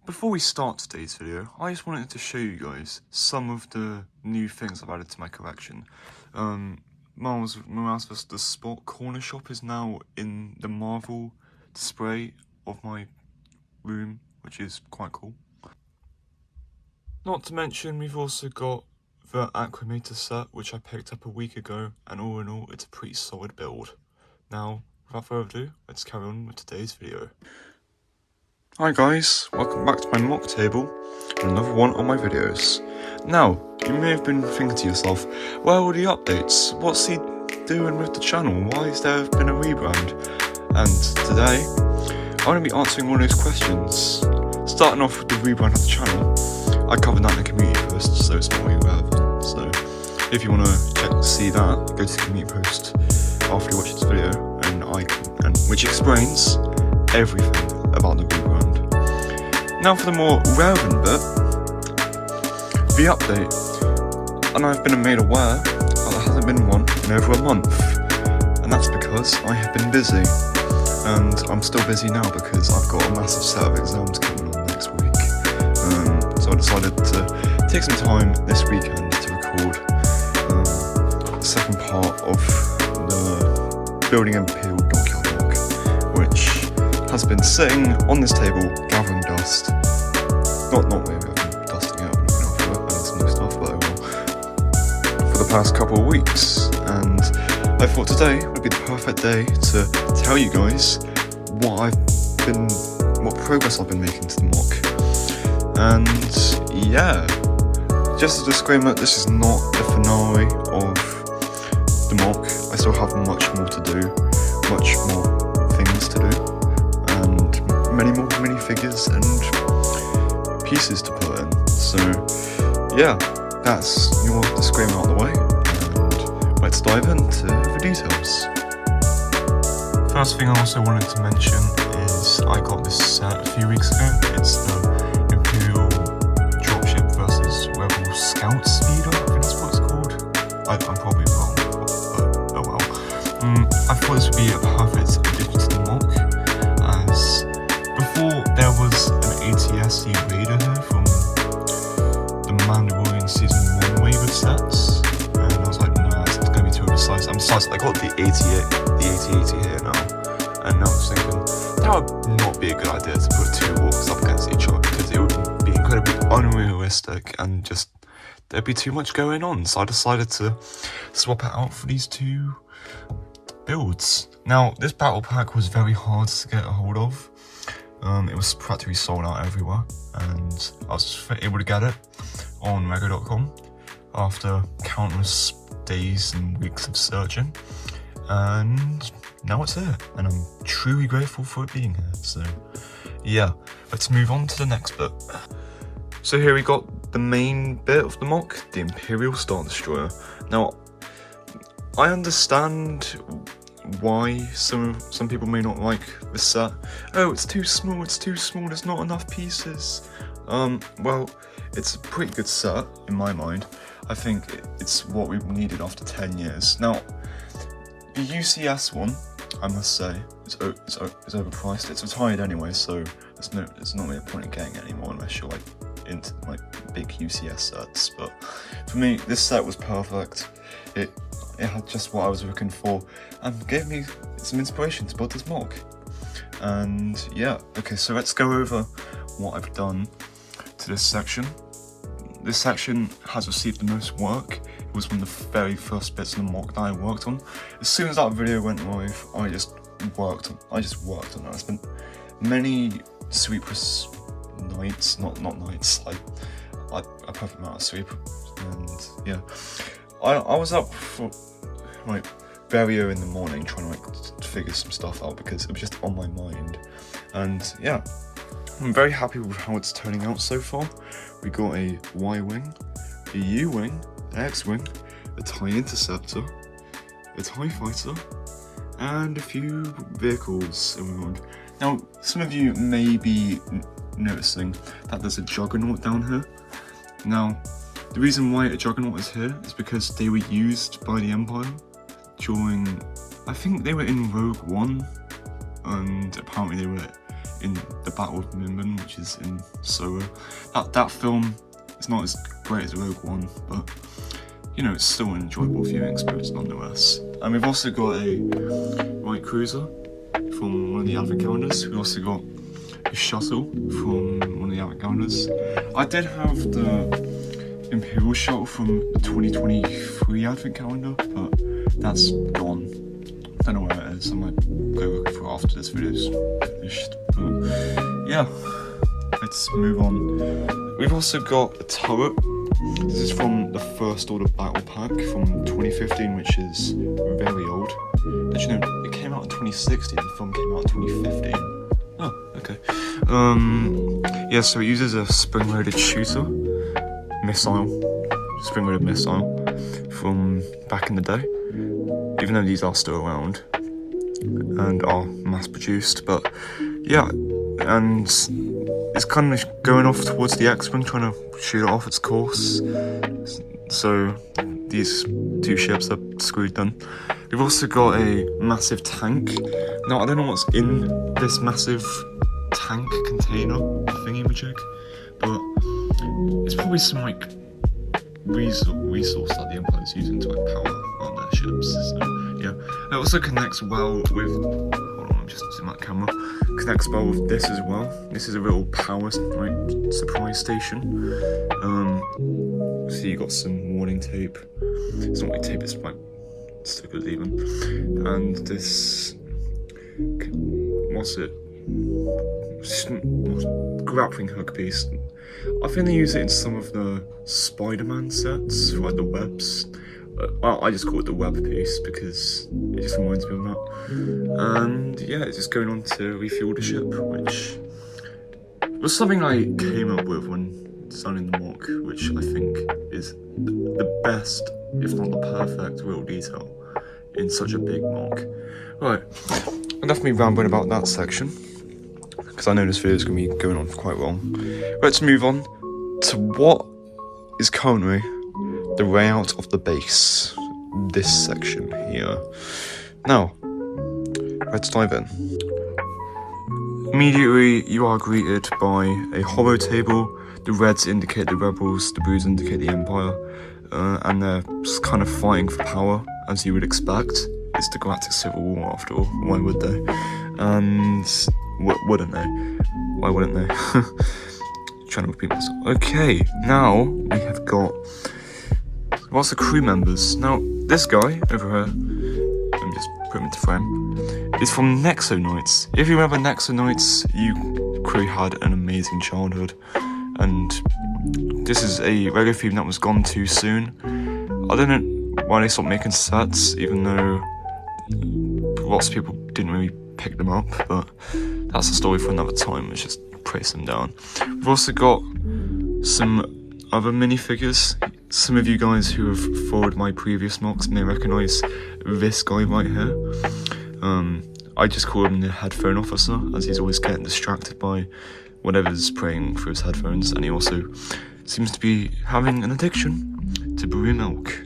Before we start today's video, I just wanted to show you guys some of the new things I've added to my collection. Miles vs. the Spot Corner Shop is now in the Marvel display of my room, which is quite cool. Not to mention, we've also got the Acclimator set, which I picked up a week ago, and all in all, it's a pretty solid build. Now, without further ado, let's carry on with today's video. Hi guys, welcome back to my mock table, and another one of my videos. Now, you may have been thinking to yourself, where are the updates? What's he doing with the channel? Why has there been a rebrand? And today, I'm going to be answering all those questions. Starting off with the rebrand of the channel, I covered that in the community post, so it's not really relevant. So, if you want to see that, go to the community post after you watch this video, and which explains everything about the rebrand. Now for the more relevant bit, the update. And I've been made aware that there hasn't been one in over a month, and that's because I have been busy, and I'm still busy now because I've got a massive set of exams coming on next week. So I decided to take some time this weekend to record the second part of the Building Imperial Dockyard log, which has been sitting on this table gathering dust. Not really dusting it up, looking after it, adding some new stuff, but I will, for the past couple of weeks. And I thought today would be the perfect day to tell you guys what progress I've been making to the mock. And yeah, just a disclaimer, this is not the finale of the mock. I still have much more to do, much more things to do, and many more minifigures and pieces to put in. So yeah, that's your disclaimer out of the way, and let's dive into the details. First thing I also wanted to mention is I got this set a few weeks ago. It's the Imperial Dropship vs. Rebel Scout Speeder, I think that's what it's called. I'm probably wrong, but oh well. I thought this would be a perfect addition to the mock, as before there was an ATSD Raider here from the Mandalorian Season 1 wave of sets, and I was like, nah, it's going to be too oversized. I got the 80 here now, and now I'm thinking that would not be a good idea to put two walkers up against each other, because it would be incredibly unrealistic and just there'd be too much going on. So I decided to swap it out for these two builds. Now, this battle pack was very hard to get a hold of. It was practically sold out everywhere, and I was able to get it on Mega.com after countless days and weeks of searching, and now it's here, and I'm truly grateful for it being here. So yeah, let's move on to the next bit. So here we got the main bit of the mock, the Imperial Star Destroyer. Now, I understand why some people may not like this set. Oh, it's too small, there's not enough pieces. Well, it's a pretty good set in my mind. I think it's what we needed after 10 years. Now, the UCS one, I must say, it's overpriced. It's retired anyway, so there's not really a point in getting it anymore unless you're like into like big UCS sets. But for me, this set was perfect. It had just what I was looking for and gave me some inspiration to build this mock. And yeah, okay, so let's go over what I've done to this section. This section has received the most work. It was one of the very first bits of the mock that I worked on. As soon as that video went live, I just worked on it. I spent many sleepless nights, not nights, a perfect amount of sleep, and yeah. I was up for like very early in the morning trying to figure some stuff out because it was just on my mind. And yeah, I'm very happy with how it's turning out so far. We got a Y-Wing, a U-Wing, an X-Wing, a TIE Interceptor, a TIE Fighter, and a few vehicles around. Now, some of you may be noticing that there's a Juggernaut down here. Now, the reason why a Juggernaut is here is because they were used by the Empire during, I think they were in Rogue One, and apparently they were in the Battle of Minban, which is in Solo. That film is not as great as Rogue One, but you know, it's still an enjoyable viewing experience nonetheless. And we've also got a Light Cruiser from one of the Advent calendars. We've also got a shuttle from one of the Advent calendars. I did have the Imperial shuttle from the 2023 Advent calendar, but that's gone. I don't know where it is. I might go looking for it after this video's finished. But yeah, let's move on. We've also got a turret. This is from the First Order Battle Pack from 2015, which is very old. Actually, no, it came out in 2016. The film came out in 2015. Oh, okay. Yeah, so it uses a spring-loaded shooter spring-loaded missile from back in the day. Even though these are still around and are mass-produced, but yeah, and it's kind of going off towards the X-Wing, trying to shoot it off its course. So these two ships are screwed then. We've also got a massive tank. Now I don't know what's in this massive tank container thingy-majig, but it's probably some like resource that the Empire is using to like power on their ships. So yeah, it also connects well with. Hold on, I'm just zoom that camera. Connects well with this as well. This is a real power like supply station. So you got some warning tape. It's not like tape, it's like stickers even. And this, what's it? Grappling hook piece. I think they use it in some of the Spider-Man sets, like the webs. I just call it the web piece because it just reminds me of that. And yeah, it's just going on to refuel the ship, which was something I came up with when designing the mock, which I think is the best, if not the perfect, real detail in such a big mock. Right, enough of me rambling about that section, because I know this video is going to be going on quite long. Let's move on to what is currently the layout of the base, this section here. Now, let's dive in. Immediately, you are greeted by a holo table. The reds indicate the rebels, the blues indicate the Empire, and they're just kind of fighting for power, as you would expect. It's the Galactic Civil War, after all. Why would they? And wouldn't they? Why wouldn't they? Trying to repeat myself. Okay, now we have got lots of crew members. Now, this guy over here, let me just put him into frame, is from Nexo Knights. If you remember Nexo Knights, you crew had an amazing childhood, and this is a regular theme that was gone too soon. I don't know why they stopped making sets, even though lots of people didn't really pick them up, but that's a story for another time. Let's just praise them down. We've also got some other minifigures. Some of you guys who have followed my previous mocks may recognise this guy right here. I just call him the headphone officer, as he's always getting distracted by whatever's playing through his headphones, and he also seems to be having an addiction to brewing milk.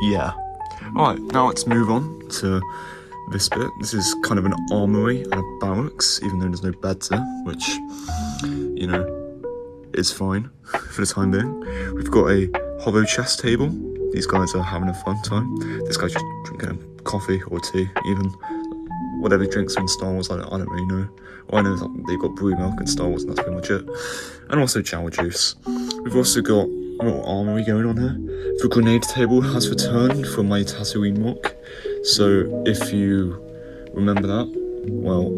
Yeah. Alright, now let's move on to this bit. This is kind of an armory and a barracks, even though there's no beds there, which, you know, is fine for the time being. We've got a hollow chess table. These guys are having a fun time. This guy's just drinking a coffee or tea, even. Whatever drinks are in Star Wars, I don't really know. All I know is that they've got brew milk in Star Wars, and that's pretty much it. And also Jawa juice. We've also got a little armory going on here. The grenade table has returned from my Tatooine mock. So if you remember that, well,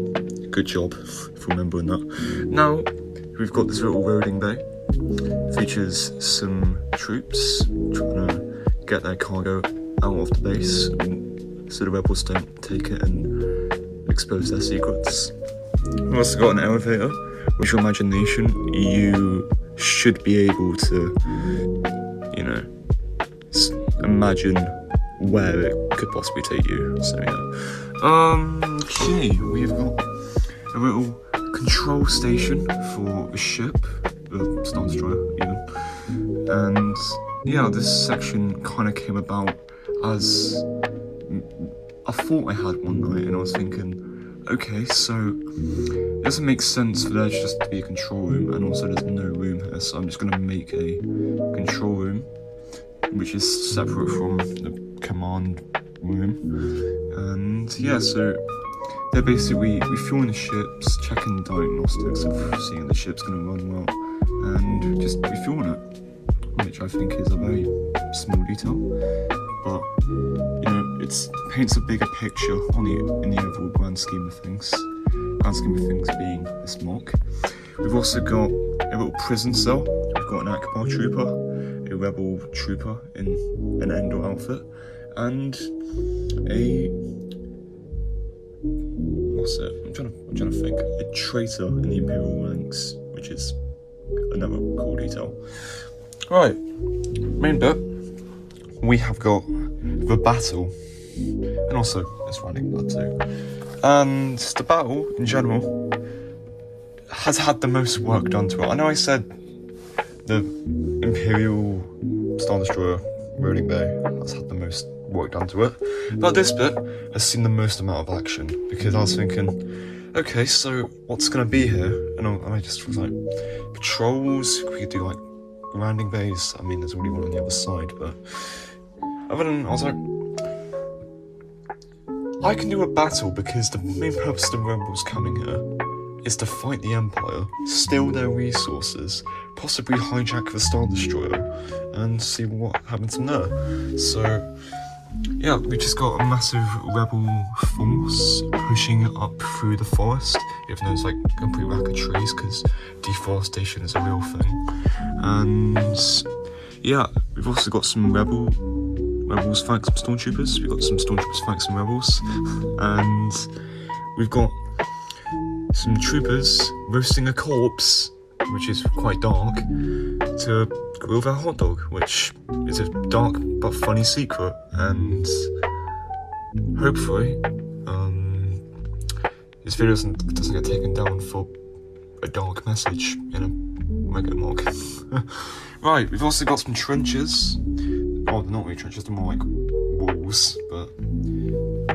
good job for remembering that. Now, we've got this little loading bay. Features some troops trying to get their cargo out of the base so the rebels don't take it and expose their secrets. We've also got an elevator. With your imagination, you should be able to, you know, imagine where it could possibly take you. So yeah. Okay, we've got a little control station for the ship, the Star Destroyer even. And yeah, this section kind of came about as a thought I had one night, and I was thinking, Okay, so it doesn't make sense for there just to be a control room, and also there's no room here, so I'm just going to make a control room, which is separate from the command room. And yeah, so they're basically refueling the ships, checking diagnostics of seeing the ship's going to run well, and just refueling it, which I think is a very small detail, but you know, it paints a bigger picture in the overall grand scheme of things. Grand scheme of things being this mock. We've also got a little prison cell. We've got an Akbar trooper, a rebel trooper in an Endor outfit, and a what's it? I'm trying to think. A traitor in the Imperial ranks, which is another cool detail. Right, main bit. We have got the battle, and also this running blood too. And the battle in general has had the most work done to it. I know I said the Imperial Star Destroyer Rolling Bay has had the most work done to it, but this bit has seen the most amount of action, because I was thinking, okay, so what's going to be here? And I just was like, patrols, we could do like landing bays. I mean, there's already one on the other side, but other than, I was like, I can do a battle, because the main purpose of the rebels coming here is to fight the Empire, steal their resources, possibly hijack the Star Destroyer, and see what happens from there. So yeah, we just got a massive rebel force pushing up through the forest, even though it's like a complete rack of trees, because deforestation is a real thing. And yeah, we've also got some rebels fighting some stormtroopers. We've got some stormtroopers fighting some rebels, and we've got some troopers roasting a corpse, which is quite dark, to grill their hot dog, which is a dark but funny secret, and hopefully this video doesn't get taken down for a dark message in a regular mock. Right, we've also got some trenches. Oh, they're not really trenches, they're more like walls, but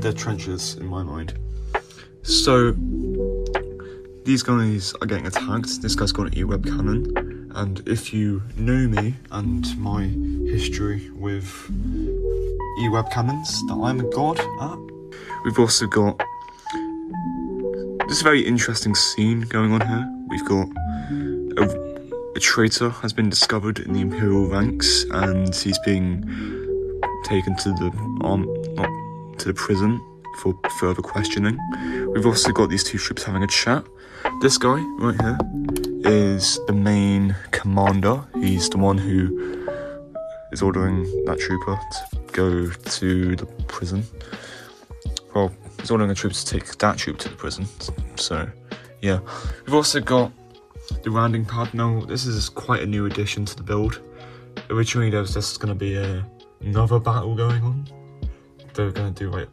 they're trenches in my mind. So these guys are getting attacked. This guy's got an E-web cannon, and if you know me and my history with E-web cannons that I'm a god at, we've also got this very interesting scene going on here. We've got a traitor has been discovered in the Imperial ranks, and he's being taken to the prison for further questioning. We've also got these two troops having a chat. This guy right here is the main commander. He's the one who is ordering that trooper to go to the prison. Well, he's ordering a trooper to take that trooper to the prison. So yeah, we've also got the landing pad. Now, this is quite a new addition to the build. Originally, there was just going to be another battle going on. They were going to do like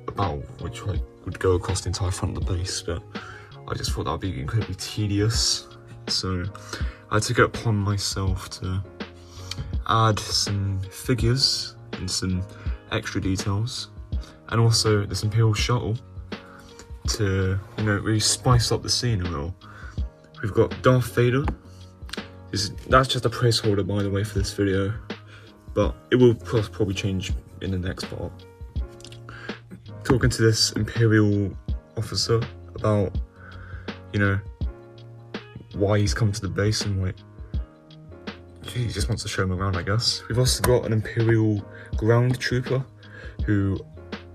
a battle which like would go across the entire front of the base, but I just thought that would be incredibly tedious. So I took it upon myself to add some figures and some extra details, and also this Imperial shuttle to, you know, really spice up the scene a little. We've got Darth Vader. That's just a placeholder, by the way, for this video, but it will probably change in the next part. Talking to this Imperial officer about, you know, why he's come to the base, and like, he just wants to show him around, I guess. We've also got an Imperial ground trooper who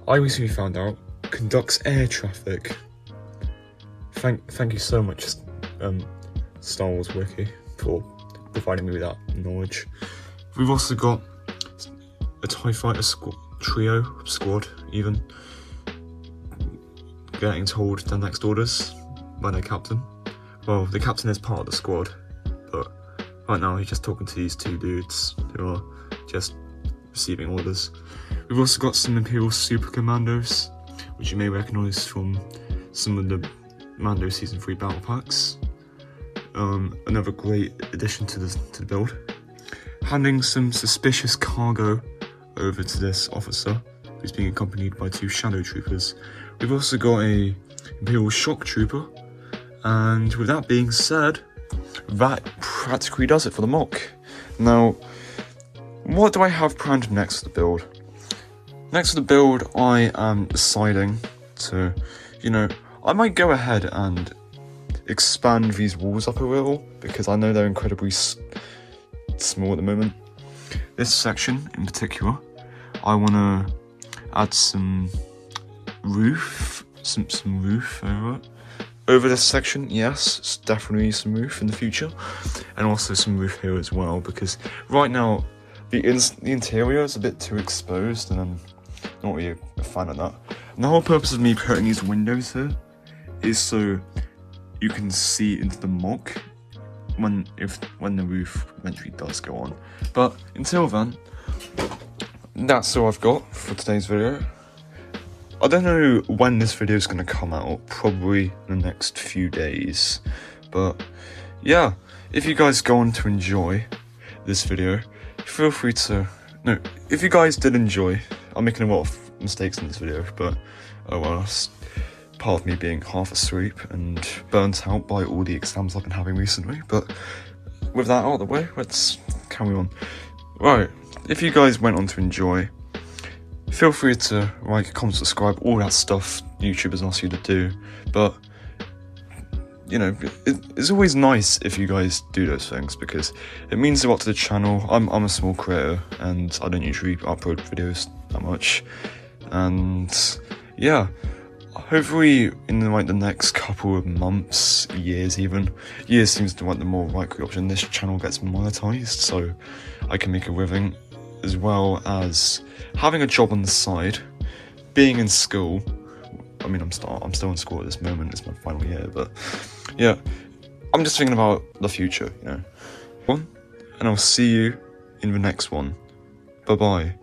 I recently found out conducts air traffic. Thank you so much, Star Wars Wiki, for providing me with that knowledge. We've also got a TIE Fighter squad, even, getting told their next orders by their captain. Well, the captain is part of the squad, but right now he's just talking to these two dudes who are just receiving orders. We've also got some Imperial Super Commandos, which you may recognise from some of the Mando Season 3 battle packs. Another great addition to the build. Handing some suspicious cargo over to this officer, who's being accompanied by two shadow troopers. We've also got a Imperial Shock Trooper. And with that being said, that practically does it for the mock. Now, what do I have planned next for the build? Next for the build, I am deciding to, I might go ahead and expand these walls up a little, because I know they're incredibly small at the moment. This section in particular, I want to add some roof, some roof over this section. Yes, it's definitely some roof in the future, and also some roof here as well, because right now the interior is a bit too exposed, and I'm not really a fan of that. And the whole purpose of me putting these windows here is so you can see into the mock when the roof eventually does go on. But until then, that's all I've got for today's video. I don't know when this video is going to come out, probably in the next few days. But yeah, if you guys go on to enjoy this video, feel free to... No, if you guys did enjoy, I'm making a lot of mistakes in this video, but oh well, that's part of me being half asleep and burnt out by all the exams I've been having recently. But with that out of the way, let's carry on. Right, if you guys went on to enjoy, feel free to like, comment, subscribe, all that stuff YouTubers ask you to do. But it's always nice if you guys do those things, because it means a lot to the channel. I'm a small creator and I don't usually upload videos that much. And yeah, hopefully in the next couple of months, years seems to be the more likely option, this channel gets monetized so I can make a living, as well as having a job on the side, being in school. I mean, I'm still in school at this moment, it's my final year, but yeah, I'm just thinking about the future, And I'll see you in the next one. Bye bye.